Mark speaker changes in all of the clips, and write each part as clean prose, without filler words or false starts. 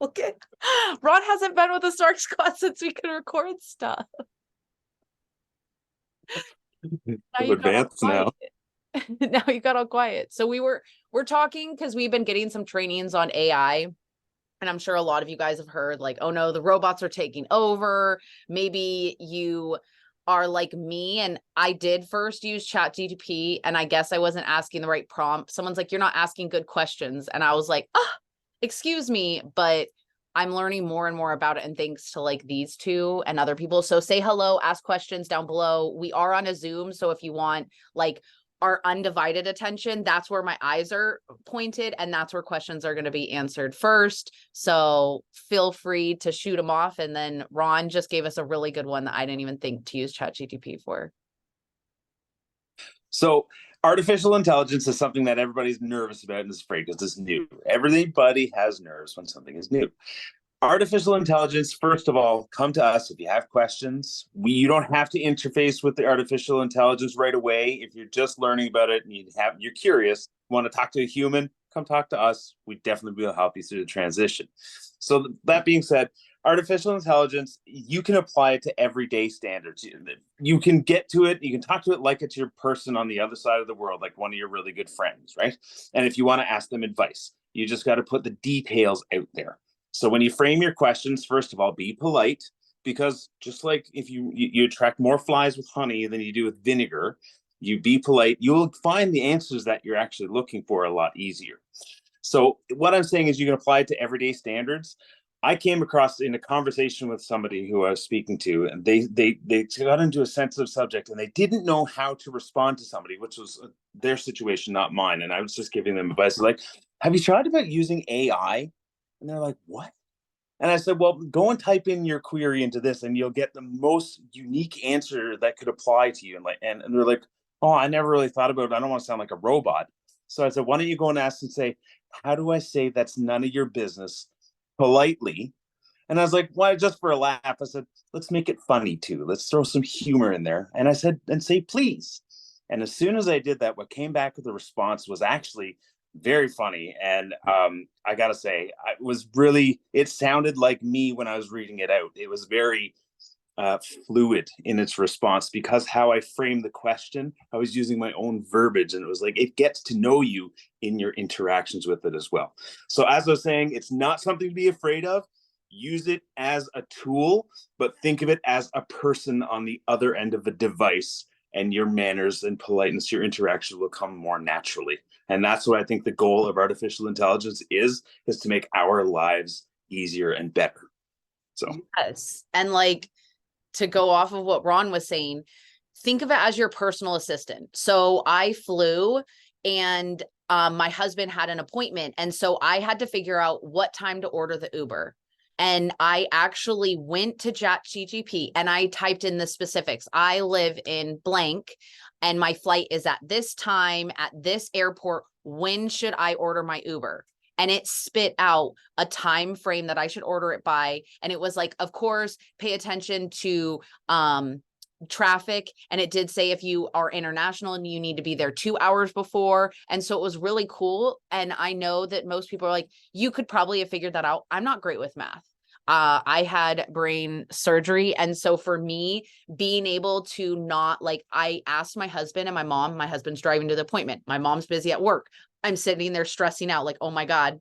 Speaker 1: Okay. Ron hasn't been with the Stark Squad since we could record stuff. Now you got all quiet. Now you got all quiet. So we're talking because we've been getting some trainings on AI. And I'm sure a lot of you guys have heard like, oh no, the robots are taking over. Maybe you are like me. And I did first use GTP, and I guess I wasn't asking the right prompt. Someone's like, you're not asking good questions. And I was like, excuse me, but I'm learning more and more about it. And thanks to like these two and other people. So say hello, ask questions down below. We are on a Zoom. So if you want like our undivided attention, that's where my eyes are pointed, and that's where questions are going to be answered first. So feel free to shoot them off. And then Ron just gave us a really good one that I didn't even think to use ChatGTP for.
Speaker 2: So artificial intelligence is something that everybody's nervous about and is afraid because it's new. Everybody has nerves when something is new. Artificial intelligence, first of all, come to us if you have questions. You don't have to interface with the artificial intelligence right away. If you're just learning about it and you're curious, want to talk to a human, come talk to us. We definitely will help you through the transition. So that being said, artificial intelligence, you can apply it to everyday standards. You can get to it, you can talk to it like it's your person on the other side of the world, like one of your really good friends, right? And if you want to ask them advice, you just got to put the details out there. So when you frame your questions, first of all, be polite, because just like if you attract more flies with honey than you do with vinegar, you be polite, you'll find the answers that you're actually looking for a lot easier. So what I'm saying is you can apply it to everyday standards. I came across in a conversation with somebody who I was speaking to, and they got into a sensitive subject and they didn't know how to respond to somebody, which was their situation, not mine. And I was just giving them advice like, have you tried about using AI? And they're like, what? And I said, well, go and type in your query into this and you'll get the most unique answer that could apply to you. And they're like, oh, I never really thought about it. I don't want to sound like a robot. So I said, why don't you go and ask and say, how do I say that's none of your business politely? And I was like, why, just for a laugh, I said, let's make it funny too. Let's throw some humor in there. And I said, and say, please. And as soon as I did that, what came back with the response was actually very funny. And I gotta say, it sounded like me when I was reading it out. It was very fluid in its response because how I framed the question, I was using my own verbiage, and it was like, it gets to know you in your interactions with it as well. So as I was saying, it's not something to be afraid of. Use it as a tool, but think of it as a person on the other end of the device, and your manners and politeness, your interaction will come more naturally. And that's what I think the goal of artificial intelligence is to make our lives easier and better. So
Speaker 1: yes. And like, to go off of what Ron was saying, think of it as your personal assistant. So I flew, and my husband had an appointment. And so I had to figure out what time to order the Uber. And I actually went to ChatGPT and I typed in the specifics. I live in blank and my flight is at this time at this airport. When should I order my Uber? And it spit out a time frame that I should order it by. And it was like, of course, pay attention to traffic. And it did say if you are international and you need to be there 2 hours before. And so it was really cool. And I know that most people are like, you could probably have figured that out. I'm not great with math. I had brain surgery. And so for me, being able to not like, I asked my husband and my mom, my husband's driving to the appointment. My mom's busy at work. I'm sitting there stressing out like, oh my God,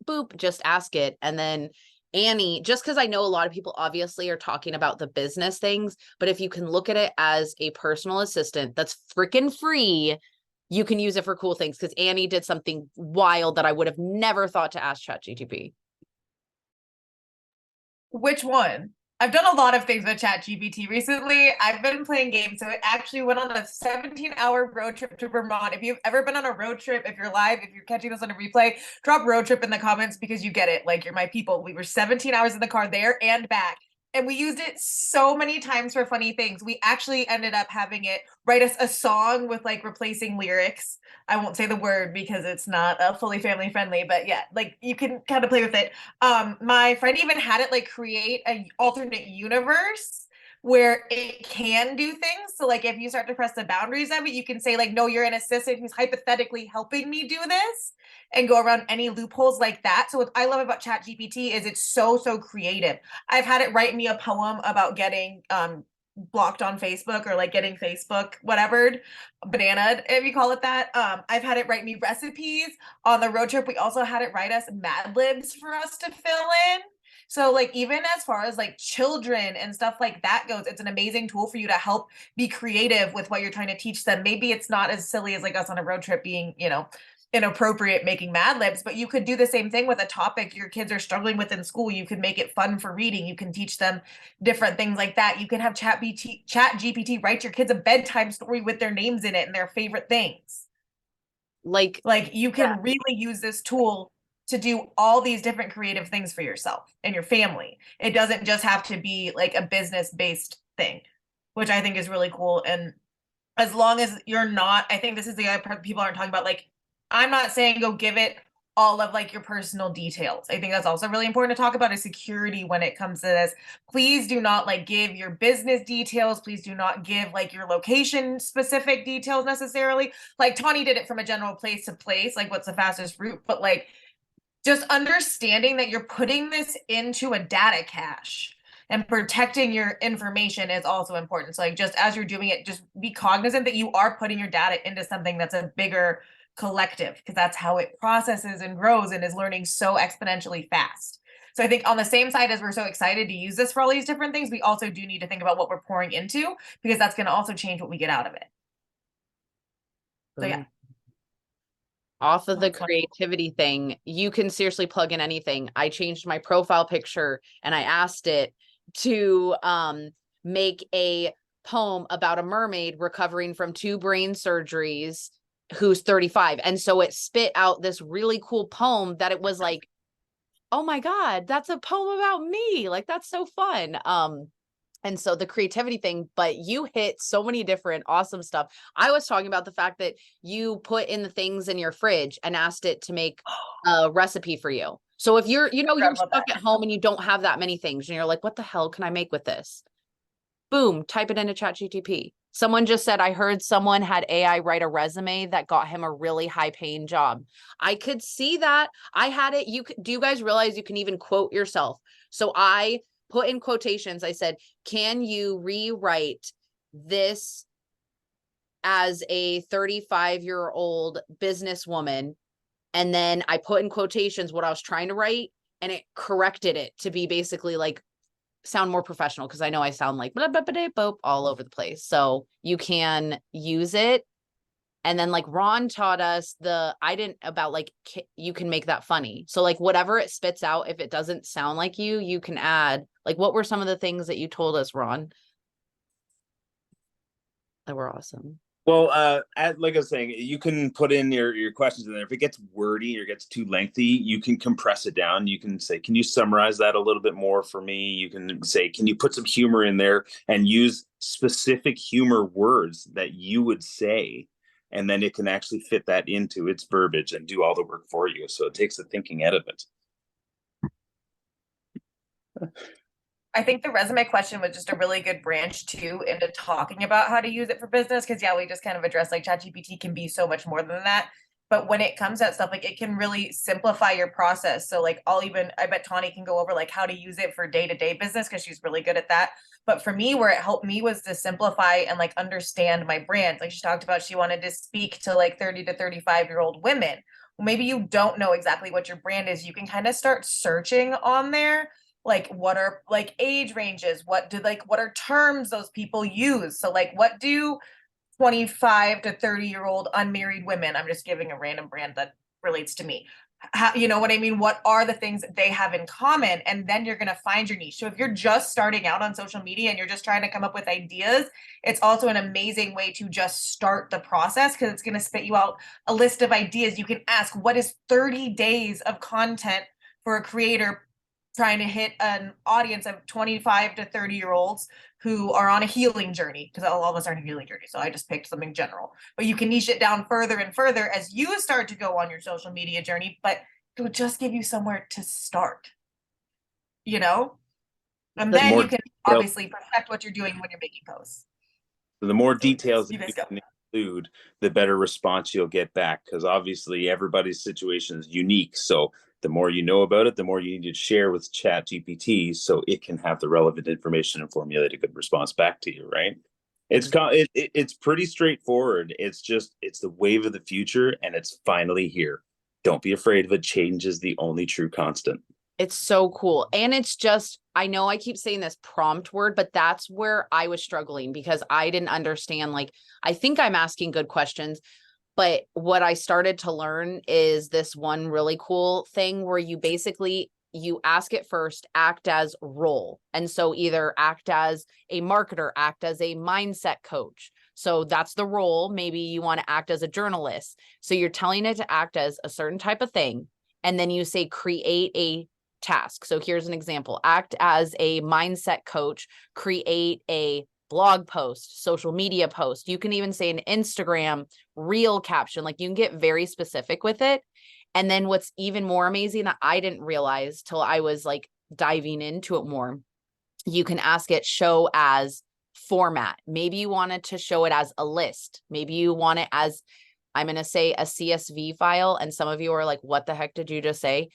Speaker 1: boop, just ask it. And then Annie, just because I know a lot of people obviously are talking about the business things, but if you can look at it as a personal assistant that's freaking free, you can use it for cool things. Because Annie did something wild that I would have never thought to ask ChatGPT.
Speaker 3: Which one? I've done a lot of things with ChatGPT recently. I've been playing games, so it actually went on a 17-hour road trip to Vermont. If you've ever been on a road trip, if you're live, if you're catching this on a replay, drop road trip in the comments because you get it. Like, you're my people. We were 17 hours in the car there and back. And we used it so many times for funny things. We actually ended up having it write us a song with like replacing lyrics. I won't say the word because it's not fully family friendly, but yeah, like you can kind of play with it. My friend even had it like create an alternate universe where it can do things. So like if you start to press the boundaries of it, you can say like, no, you're an assistant who's hypothetically helping me do this, and go around any loopholes like that. So what I love about ChatGPT is it's so creative. I've had it write me a poem about getting blocked on Facebook, or like getting Facebook whatever banana, if you call it that. I've had it write me recipes. On the road trip, we also had it write us Mad Libs for us to fill in. So like even as far as like children and stuff like that goes, it's an amazing tool for you to help be creative with what you're trying to teach them. Maybe it's not as silly as like us on a road trip being, you know, inappropriate making Mad Libs, but you could do the same thing with a topic your kids are struggling with in school. You could make it fun for reading. You can teach them different things like that. You can have ChatGPT write your kids a bedtime story with their names in it and their favorite things.
Speaker 1: Like
Speaker 3: you can really use this tool to do all these different creative things for yourself and your family. It doesn't just have to be like a business-based thing, which I think is really cool. And as long as you're not, I think this is the other part people aren't talking about, like, I'm not saying go give it all of like your personal details. I think that's also really important to talk about, is security when it comes to this. Please do not like give your business details. Please do not give like your location specific details necessarily. Like Tawny did it from a general place to place, like what's the fastest route, but like just understanding that you're putting this into a data cache and protecting your information is also important. So like just as you're doing it, just be cognizant that you are putting your data into something that's a bigger collective, because that's how it processes and grows and is learning so exponentially fast. So I think on the same side as we're so excited to use this for all these different things, we also do need to think about what we're pouring into, because that's going to also change what we get out of it. So yeah.
Speaker 1: Off of the creativity thing, you can seriously plug in anything. I changed my profile picture and I asked it to make a poem about a mermaid recovering from 2 brain surgeries who's 35. And so it spit out this really cool poem that it was like, oh my God, that's a poem about me. Like, that's so fun. And so the creativity thing, but you hit so many different awesome stuff. I was talking about the fact that you put in the things in your fridge and asked it to make a recipe for you. So if you're, you know, you're stuck at home and you don't have that many things and you're like, what the hell can I make with this? Boom, type it into ChatGTP. Someone just said, I heard someone had AI write a resume that got him a really high paying job. I could see that. I had it. Do you guys realize you can even quote yourself? So I put in quotations. I said, can you rewrite this as a 35-year-old businesswoman? And then I put in quotations what I was trying to write, and it corrected it to be basically like sound more professional, because I know I sound like blah, blah, blah, blah, all over the place. So you can use it. And then like Ron taught us about like, you can make that funny. So like whatever it spits out, if it doesn't sound like you can add, like, what were some of the things that you told us, Ron, that were awesome?
Speaker 2: Well, like I was saying, you can put in your questions in there. If it gets wordy or gets too lengthy, you can compress it down. You can say, can you summarize that a little bit more for me? You can say, can you put some humor in there and use specific humor words that you would say? And then it can actually fit that into its verbiage and do all the work for you. So it takes the thinking out of it.
Speaker 3: I think the resume question was just a really good branch too into talking about how to use it for business. Cause yeah, we just kind of addressed like ChatGPT can be so much more than that. But when it comes to stuff, like it can really simplify your process. So like I bet Tawny can go over like how to use it for day-to-day business, because she's really good at that. But for me, where it helped me was to simplify and like understand my brand. Like she talked about, she wanted to speak to like 30 to 35-year-old women. Well, maybe you don't know exactly what your brand is. You can kind of start searching on there, like what are like age ranges, what are terms those people use. So like what do 25 to 30-year-old unmarried women, I'm just giving a random brand that relates to me, you know what I mean? What are the things that they have in common? And then you're going to find your niche. So if you're just starting out on social media and you're just trying to come up with ideas, it's also an amazing way to just start the process, because it's going to spit you out a list of ideas. You can ask, what is 30 days of content for a creator trying to hit an audience of 25 to 30-year-olds who are on a healing journey, because all of us are on a healing journey. So I just picked something general, but you can niche it down further and further as you start to go on your social media journey, but it will just give you somewhere to start, you know? And
Speaker 1: The
Speaker 3: then
Speaker 2: more
Speaker 3: you can
Speaker 2: detail-
Speaker 3: obviously perfect what you're doing when you're making posts.
Speaker 2: the more
Speaker 3: So
Speaker 2: details
Speaker 3: you
Speaker 2: that
Speaker 3: guys
Speaker 2: you
Speaker 3: go.
Speaker 2: can include, the better response you'll get back. Because obviously everybody's situation is unique. So the more you know about it, the more you need to share with Chat GPT so it can have the relevant information and formulate a good response back to you, right? It's pretty straightforward. It's the wave of the future, and it's finally here. Don't be afraid of it. Change is the only true constant.
Speaker 1: It's so cool. And it's just, I know I keep saying this prompt word, but that's where I was struggling because I didn't understand. Like, I think I'm asking good questions, but what I started to learn is this one really cool thing where you ask it first, act as role. And so either act as a marketer, act as a mindset coach. So that's the role. Maybe you want to act as a journalist. So you're telling it to act as a certain type of thing. And then you say, create a task. So here's an example. Act as a mindset coach, create a blog post, social media post. You can even say an Instagram reel caption. Like, you can get very specific with it. And then what's even more amazing that I didn't realize till I was like diving into it more, you can ask it show as format. Maybe you wanted to show it as a list. Maybe you want it as, I'm going to say, a CSV file. And some of you are like, what the heck did you just say?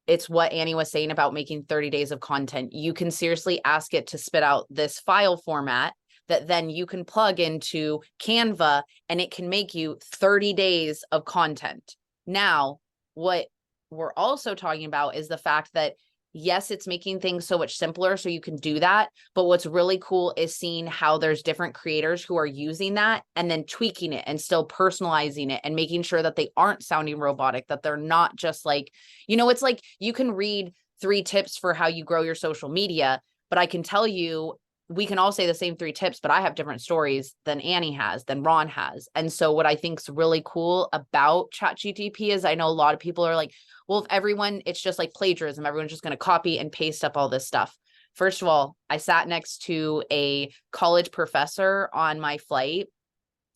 Speaker 1: It's what Annie was saying about making 30 days of content. You can seriously ask it to spit out this file format that then you can plug into Canva, and it can make you 30 days of content. Now, what we're also talking about is the fact that, yes, it's making things so much simpler so you can do that. But what's really cool is seeing how there's different creators who are using that and then tweaking it and still personalizing it and making sure that they aren't sounding robotic, that they're not just like, it's like you can read 3 tips for how you grow your social media, but I can tell you, we can all say the same 3 tips, but I have different stories than Annie has, than Ron has. And so what I think is really cool about ChatGTP is I know a lot of people are like, well, if it's just like plagiarism, everyone's just going to copy and paste up all this stuff. First of all, I sat next to a college professor on my flight,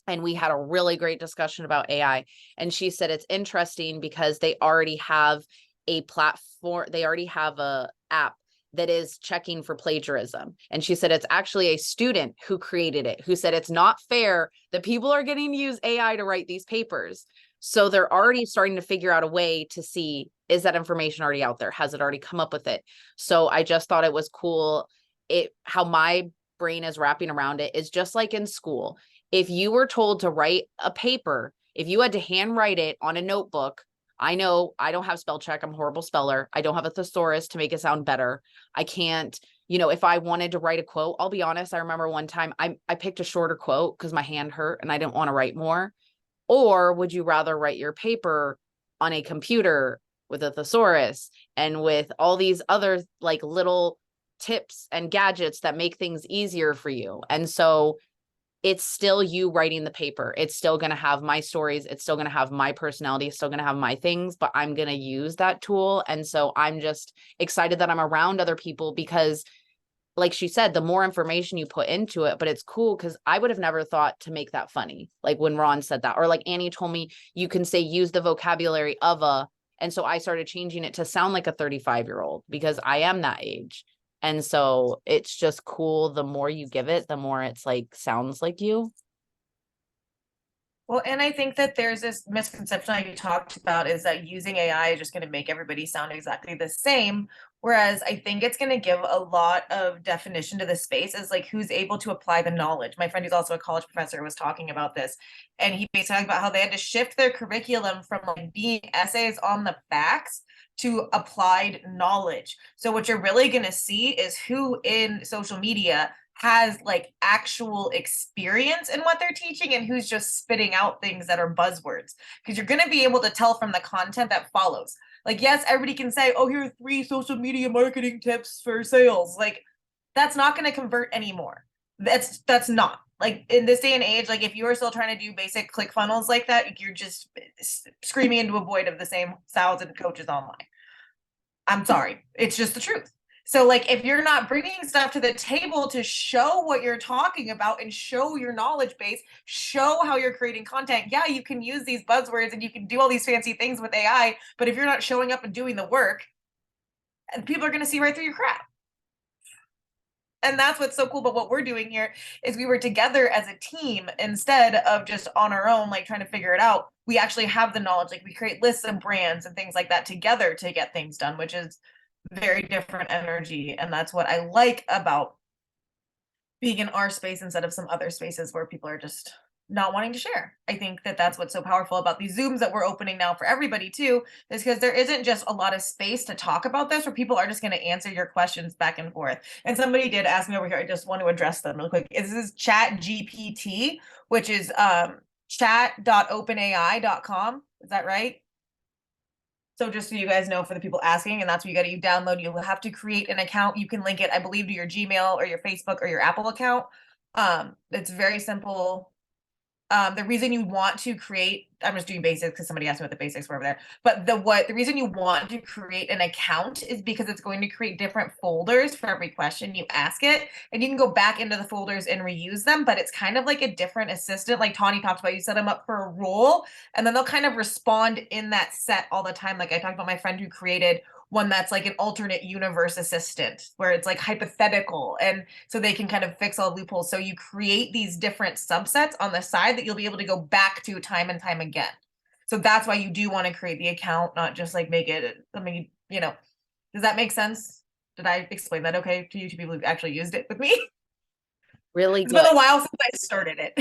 Speaker 1: and we had a really great discussion about AI. And she said it's interesting because they already have a platform, they already have a app that is checking for plagiarism. And she said it's actually a student who created it, who said it's not fair that people are getting to use AI to write these papers. So they're already starting to figure out a way to see, is that information already out there? Has it already come up with it? So I just thought it was cool. How my brain is wrapping around it is just like in school. If you were told to write a paper, if you had to handwrite it on a notebook, I know I don't have spell check. I'm a horrible speller. I don't have a thesaurus to make it sound better. I can't, if I wanted to write a quote, I'll be honest. I remember one time I picked a shorter quote because my hand hurt and I didn't want to write more. Or would you rather write your paper on a computer with a thesaurus and with all these other like little tips and gadgets that make things easier for you? And so it's still you writing the paper. It's still going to have my stories. It's still going to have my personality. It's still going to have my things, but I'm going to use that tool. And so I'm just excited that I'm around other people because, like she said, the more information you put into it, but it's cool because I would have never thought to make that funny. Like when Ron said that, or like Annie told me, you can say, use the vocabulary of and so I started changing it to sound like a 35-year-old because I am that age. And so it's just cool. The more you give it, the more it's like sounds like you.
Speaker 3: Well, and I think that there's this misconception like you talked about is that using AI is just going to make everybody sound exactly the same. Whereas I think it's going to give a lot of definition to the space as like who's able to apply the knowledge. My friend who's also a college professor was talking about this, and he basically talked about how they had to shift their curriculum from like being essays on the facts to applied knowledge. So what you're really going to see is who in social media has like actual experience in what they're teaching and who's just spitting out things that are buzzwords, because you're going to be able to tell from the content that follows. Like, yes, everybody can say, oh, here are 3 social media marketing tips for sales. Like, that's not going to convert anymore. That's not, like, in this day and age, like if you are still trying to do basic click funnels like that, you're just screaming into a void of the same 1,000 coaches online. I'm sorry, it's just the truth. So like if you're not bringing stuff to the table to show what you're talking about and show your knowledge base, show how you're creating content, yeah, you can use these buzzwords and you can do all these fancy things with AI, but if you're not showing up and doing the work, people are going to see right through your crap. And that's what's so cool. But what we're doing here is we were together as a team instead of just on our own, like trying to figure it out. We actually have the knowledge, like we create lists of brands and things like that together to get things done, which is very different energy. And that's what I like about being in our space instead of some other spaces where people are just not wanting to share. I think that that's what's so powerful about these Zooms that we're opening now for everybody too, is because there isn't just a lot of space to talk about this where people are just going to answer your questions back and forth. And somebody did ask me over here, I just want to address them real quick. This is Chat GPT, which is chat.openai.com. Is that right? So just so you guys know, for the people asking, and that's what you download, you'll have to create an account. You can link it, I believe, to your Gmail or your Facebook or your Apple account. It's very simple. The reason you want to create, I'm just doing basics because somebody asked me what the basics were over there. But the reason you want to create an account is because it's going to create different folders for every question you ask it. And you can go back into the folders and reuse them, but it's kind of like a different assistant. Like Tawny talked about, you set them up for a role and then they'll kind of respond in that set all the time. Like I talked about my friend who created one that's like an alternate universe assistant where it's like hypothetical, and so they can kind of fix all loopholes. So you create these different subsets on the side that you'll be able to go back to time and time again. So that's why you do want to create the account, not just like make it something, you know. Does that make sense? Did I explain that okay to you, to people who actually used it with me?
Speaker 1: Really
Speaker 3: It's
Speaker 1: good.
Speaker 3: been a while since I started it.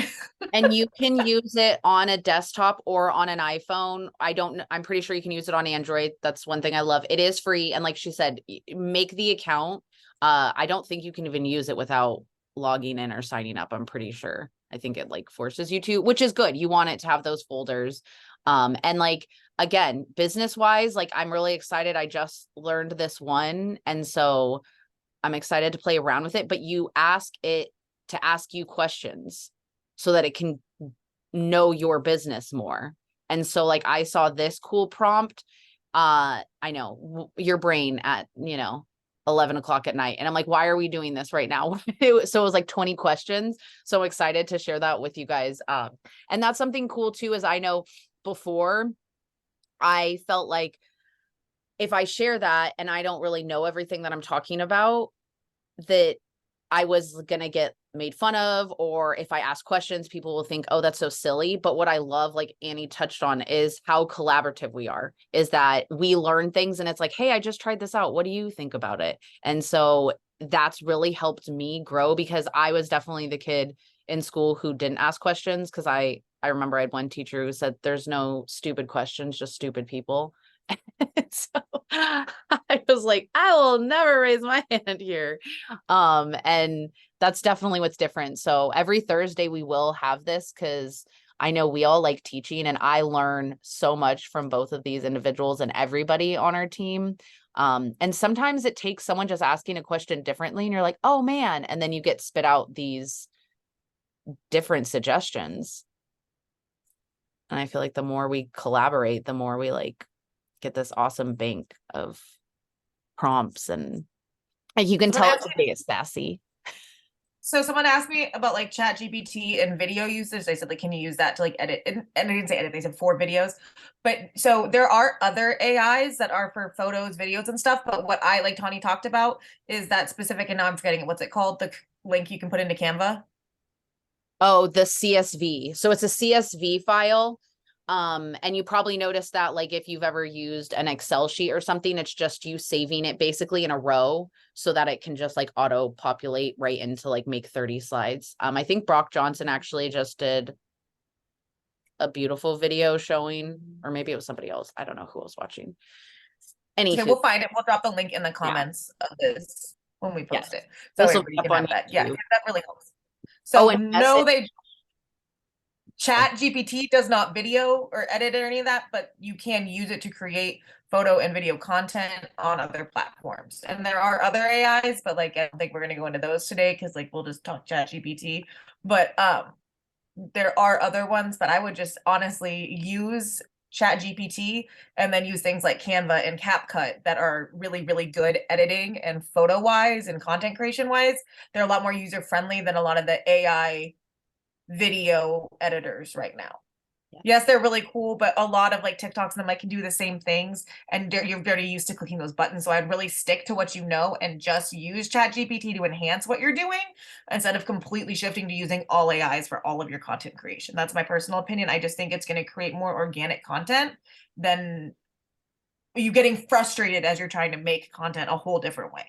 Speaker 1: And you can use it on a desktop or on an iPhone. I'm pretty sure you can use it on Android. That's one thing I love. It is free. And like she said, make the account. I don't think you can even use it without logging in or signing up. I'm pretty sure. I think it like forces you to, which is good. You want it to have those folders. And like, again, business wise, like I'm really excited. I just learned this one. And so I'm excited to play around with it, but you ask it to ask you questions so that it can know your business more. And so like I saw this cool prompt, I know your brain at, 11 o'clock at night. And I'm like, why are we doing this right now? So it was like 20 questions. So I'm excited to share that with you guys. And that's something cool too, is I know before I felt like if I share that and I don't really know everything that I'm talking about, that I was going to get made fun of, or if I ask questions, people will think, oh, that's so silly. But what I love, like Annie touched on, is how collaborative we are, is that we learn things and it's like, hey, I just tried this out. What do you think about it? And so that's really helped me grow, because I was definitely the kid in school who didn't ask questions, because I remember I had one teacher who said, there's no stupid questions, just stupid people. So I was like, I will never raise my hand here. And that's definitely what's different. So every Thursday we will have this, because I know we all like teaching, and I learn so much from both of these individuals and everybody on our team. And sometimes it takes someone just asking a question differently and you're like, oh man, and then you get spit out these different suggestions. And I feel like the more we collaborate, the more we like get this awesome bank of prompts, and like you can tell it's biggest sassy.
Speaker 3: So someone asked me about like Chat GPT and video usage. They said like, can you use that to like edit? And they didn't say edit, they said for videos. But so there are other AIs that are for photos, videos and stuff. But what I, like Tawny talked about, is that specific, and now I'm forgetting it. What's it called? The link you can put into Canva.
Speaker 1: Oh, the CSV. So it's a CSV file. And you probably noticed that, like, if you've ever used an Excel sheet or something, it's just you saving it basically in a row so that it can just like auto populate right into like make 30 slides. I think Brock Johnson actually just did a beautiful video showing, or maybe it was somebody else. I don't know who was watching.
Speaker 3: Okay,
Speaker 1: Anywho,
Speaker 3: we'll find it. We'll drop the link in the comments of this when we post it. So
Speaker 1: this will
Speaker 3: everybody
Speaker 1: be
Speaker 3: can
Speaker 1: up on
Speaker 3: have that. Yeah,
Speaker 1: YouTube.
Speaker 3: that really helps. So
Speaker 1: Oh, and
Speaker 3: no, Chat GPT does not video or edit or any of that, but you can use it to create photo and video content on other platforms. And there are other AIs, but like I don't think we're going to go into those today, because like we'll just talk Chat GPT. But there are other ones, but I would just honestly use Chat GPT and then use things like Canva and CapCut that are really, really good editing and photo wise and content creation wise. They're a lot more user friendly than a lot of the AI video editors right now. Yes, they're really cool, but a lot of like TikToks and them like can do the same things, and you're very used to clicking those buttons. So I'd really stick to what you know and just use ChatGPT to enhance what you're doing instead of completely shifting to using all AIs for all of your content creation. That's my personal opinion. I just think it's going to create more organic content than you getting frustrated as you're trying to make content a whole different way.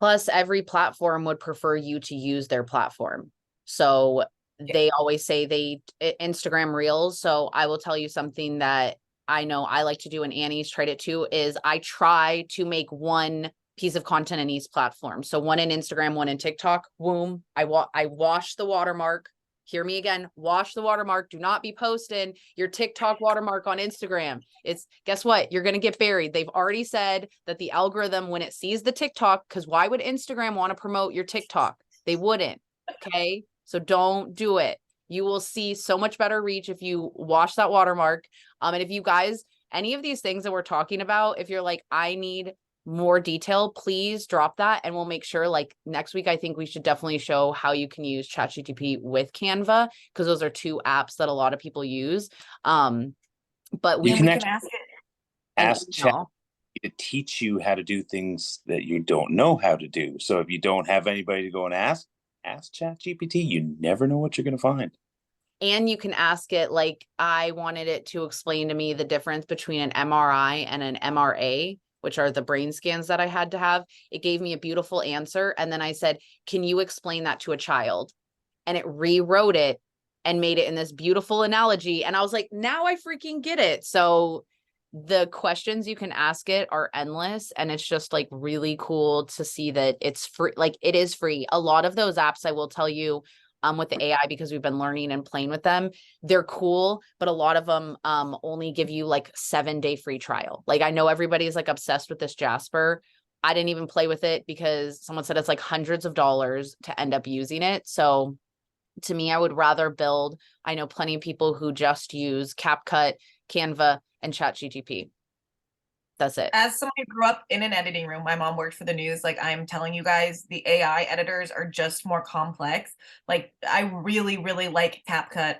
Speaker 1: Plus, every platform would prefer you to use their platform. So they always say Instagram Reels. So I will tell you something that I know I like to do, and Annie's tried it too, is I try to make one piece of content in each platform. So one in Instagram, one in TikTok. Boom. I wash the watermark. Hear me again, wash the watermark. Do not be posting your TikTok watermark on Instagram. It's, guess what? You're going to get buried. They've already said that the algorithm, when it sees the TikTok, because why would Instagram want to promote your TikTok? They wouldn't. Okay. So don't do it. You will see so much better reach if you wash that watermark. And if you guys, any of these things that we're talking about, if you're like, I need more detail, please drop that and we'll make sure, like next week, I think we should definitely show how you can use ChatGPT with Canva, because those are two apps that a lot of people use. But
Speaker 2: You
Speaker 3: And
Speaker 2: can
Speaker 3: we
Speaker 2: actually
Speaker 3: can ask it.
Speaker 2: ask Chat to teach you how to do things that you don't know how to do. So if you don't have anybody to go and ask ChatGPT. You never know what you're going to find.
Speaker 1: And you can ask it, like, I wanted it to explain to me the difference between an MRI and an MRA, which are the brain scans that I had to have. It gave me a beautiful answer. And then I said, can you explain that to a child? And it rewrote it and made it in this beautiful analogy. And I was like, now I freaking get it. So the questions you can ask it are endless. And it's just like really cool to see that it's free. Like, it is free. A lot of those apps, I will tell you, with the AI, because we've been learning and playing with them, they're cool, but a lot of them only give you like 7-day free trial. Like, I know everybody's like obsessed with this Jasper. I didn't even play with it because someone said it's like hundreds of dollars to end up using it. So to me, I would rather build. I know plenty of people who just use CapCut, Canva, and ChatGTP. That's it.
Speaker 3: As someone who grew up in an editing room, my mom worked for the news. Like, I'm telling you guys, the AI editors are just more complex. Like, I really, really like CapCut.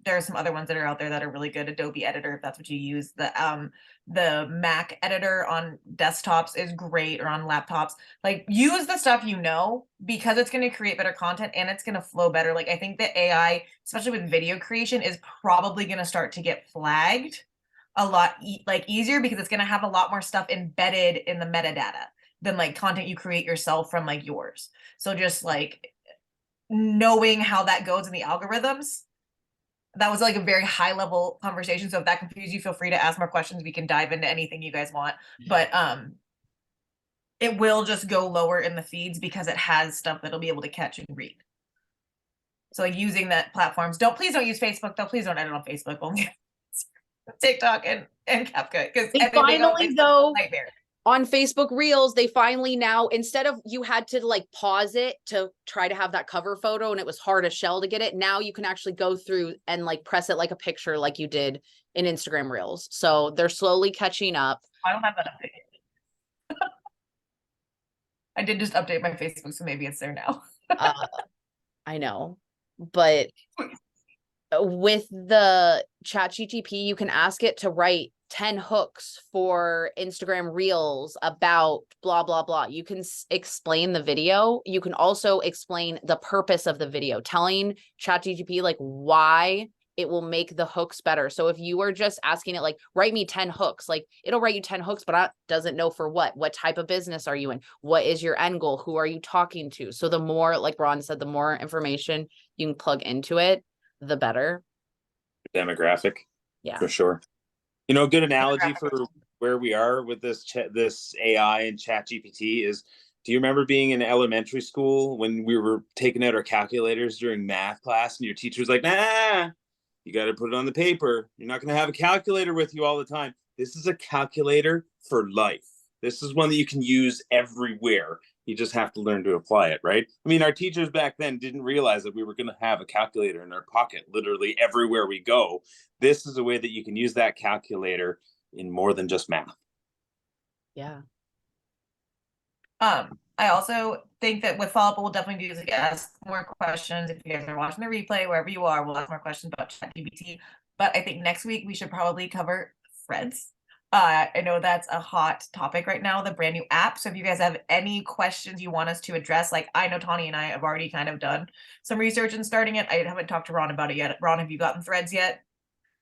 Speaker 3: There are some other ones that are out there that are really good. Adobe Editor, if that's what you use. The Mac editor on desktops is great, or on laptops. Like, use the stuff you know, because it's going to create better content and it's going to flow better. Like, I think that AI, especially with video creation, is probably going to start to get flagged a lot easier, because it's going to have a lot more stuff embedded in the metadata than like content you create yourself from like yours. So just like knowing how that goes in the algorithms, that was like a very high level conversation. So if that confused you, feel free to ask more questions. We can dive into anything you guys want, but it will just go lower in the feeds because it has stuff that'll be able to catch and read. So like using that platforms, please don't use Facebook though. Please don't edit on Facebook. Only TikTok and CapCut, because
Speaker 1: They
Speaker 3: everything on
Speaker 1: finally,
Speaker 3: Facebook
Speaker 1: though,
Speaker 3: is a nightmare.
Speaker 1: On Facebook Reels, they finally now, instead of you had to like pause it to try to have that cover photo and it was hard as shell to get it, now you can actually go through and like press it like a picture like you did in Instagram Reels. So they're slowly catching up.
Speaker 3: I don't have that update. I did just update my Facebook, so maybe it's there now.
Speaker 1: I know, but with the ChatGPT, you can ask it to write 10 hooks for Instagram Reels about blah, blah, blah. You can explain the video. You can also explain the purpose of the video, telling ChatGPT like why it will make the hooks better. So if you were just asking it like, write me 10 hooks, like it'll write you 10 hooks, but it doesn't know for what type of business are you in? What is your end goal? Who are you talking to? So the more, like Ron said, the more information you can plug into it, the better.
Speaker 2: Demographic.
Speaker 1: Yeah.
Speaker 2: For sure. You know, a good analogy for where we are with this AI and ChatGPT is, do you remember being in elementary school when we were taking out our calculators during math class and your teacher was like, nah, you got to put it on the paper. You're not going to have a calculator with you all the time. This is a calculator for life. This is one that you can use everywhere. You just have to learn to apply it, right? I mean, our teachers back then didn't realize that we were going to have a calculator in our pocket literally everywhere we go. This is a way that you can use that calculator in more than just math.
Speaker 1: Yeah.
Speaker 3: I also think that with follow-up, we'll definitely do is like ask more questions. If you guys are watching the replay, wherever you are, we'll ask more questions about ChatGPT. but I think next week we should probably cover threads. I know that's a hot topic right now, the brand new app. So if you guys have any questions you want us to address, like I know Tawny and I have already kind of done some research and starting it. I haven't talked to Ron about it yet. Ron, have you gotten threads yet?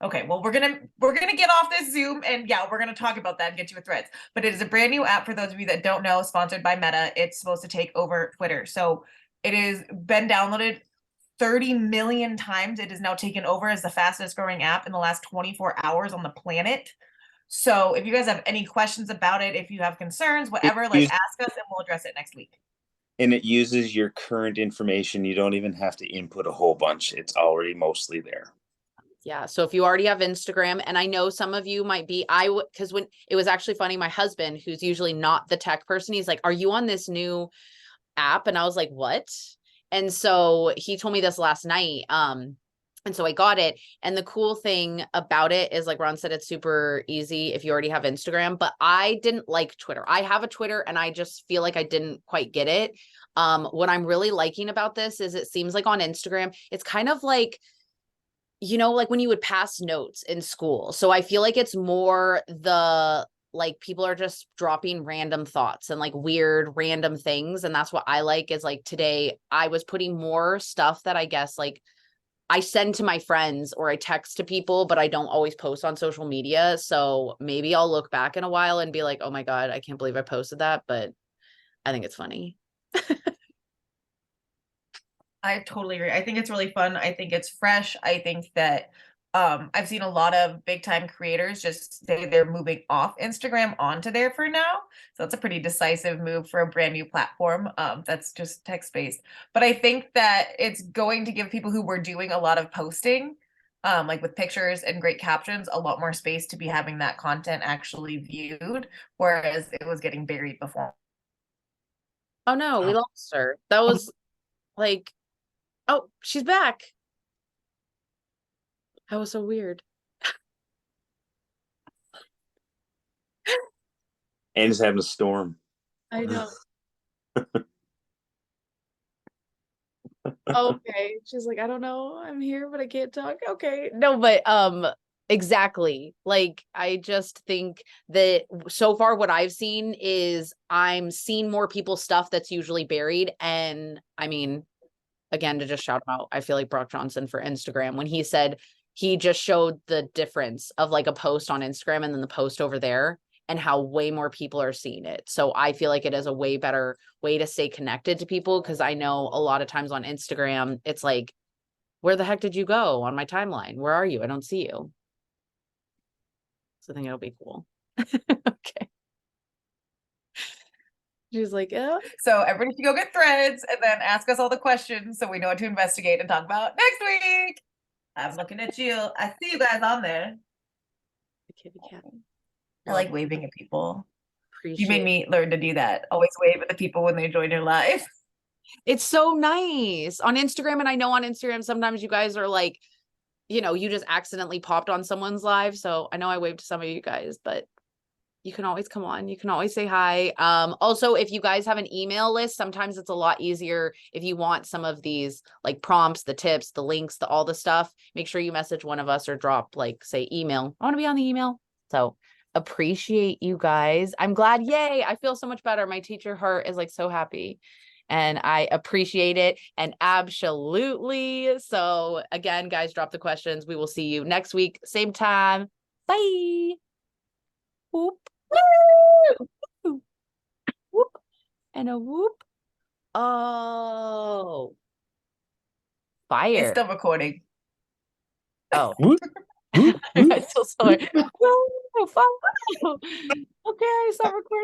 Speaker 3: Okay, well, we're gonna get off this Zoom, and yeah, we're gonna talk about that and get you with threads. But it is a brand new app for those of you that don't know, sponsored by Meta. It's supposed to take over Twitter. So it has been downloaded 30 million times. It has now taken over as the fastest growing app in the last 24 hours on the planet. So if you guys have any questions about it, if you have concerns, whatever, like ask us and we'll address it next week.
Speaker 2: And it uses your current information. You don't even have to input a whole bunch. It's already mostly there.
Speaker 1: Yeah. So if you already have Instagram, and I know some of you might be, because when it was actually funny, my husband, who's usually not the tech person, he's like, "Are you on this new app?" And I was like, "What?" And so he told me this last night. And so I got it. And the cool thing about it is, like Ron said, it's super easy if you already have Instagram, but I didn't like Twitter. I have a Twitter and I just feel like I didn't quite get it. What I'm really liking about this is it seems like on Instagram, it's kind of like, like when you would pass notes in school. So I feel like it's more like people are just dropping random thoughts and like weird random things. And that's what I like is like today I was putting more stuff that I guess like I send to my friends or I text to people, but I don't always post on social media. So maybe I'll look back in a while and be like, oh my God, I can't believe I posted that. But I think it's funny.
Speaker 3: I totally agree. I think it's really fun. I think it's fresh. I think that I've seen a lot of big time creators just say they're moving off Instagram onto there for now. So it's a pretty decisive move for a brand new platform that's just text based. But I think that it's going to give people who were doing a lot of posting, like with pictures and great captions, a lot more space to be having that content actually viewed, whereas it was getting buried before.
Speaker 1: Oh no, we lost her. That was like, oh, she's back. That was so weird.
Speaker 2: And it's having a storm.
Speaker 1: I know. Okay. She's like, I don't know. I'm here, but I can't talk. Okay. No, but exactly. Like I just think that so far what I've seen is I'm seeing more people's stuff that's usually buried. And I mean, again, to just shout out, I feel like Brock Johnson for Instagram when he said he just showed the difference of like a post on Instagram and then the post over there and how way more people are seeing it. So I feel like it is a way better way to stay connected to people because I know a lot of times on Instagram, it's like, where the heck did you go on my timeline? Where are you? I don't see you. So I think it'll be cool. Okay. She's like, yeah.
Speaker 3: So everybody should go get threads and then ask us all the questions so we know what to investigate and talk about next week. I'm looking at you. I see you guys on there.
Speaker 1: The kitty cat.
Speaker 3: I like waving at people.
Speaker 1: Appreciate
Speaker 3: You made me learn to do that. Always wave at the people when they join your live.
Speaker 1: It's so nice on Instagram. And I know on Instagram, sometimes you guys are like, you just accidentally popped on someone's live. So I know I waved to some of you guys, but you can always come on. You can always say hi. Also, if you guys have an email list, sometimes it's a lot easier if you want some of these like prompts, the tips, the links, all the stuff. Make sure you message one of us or drop like say email. I want to be on the email. So appreciate you guys. I'm glad. Yay. I feel so much better. My teacher heart is like so happy. And I appreciate it. And absolutely. So again, guys, drop the questions. We will see you next week. Same time. Bye. Whoop. Woo. Whoop. And a whoop. Oh. Fire.
Speaker 3: It's still recording.
Speaker 1: Oh.
Speaker 2: Whoop, whoop, whoop.
Speaker 1: I still saw it. Okay, stop recording.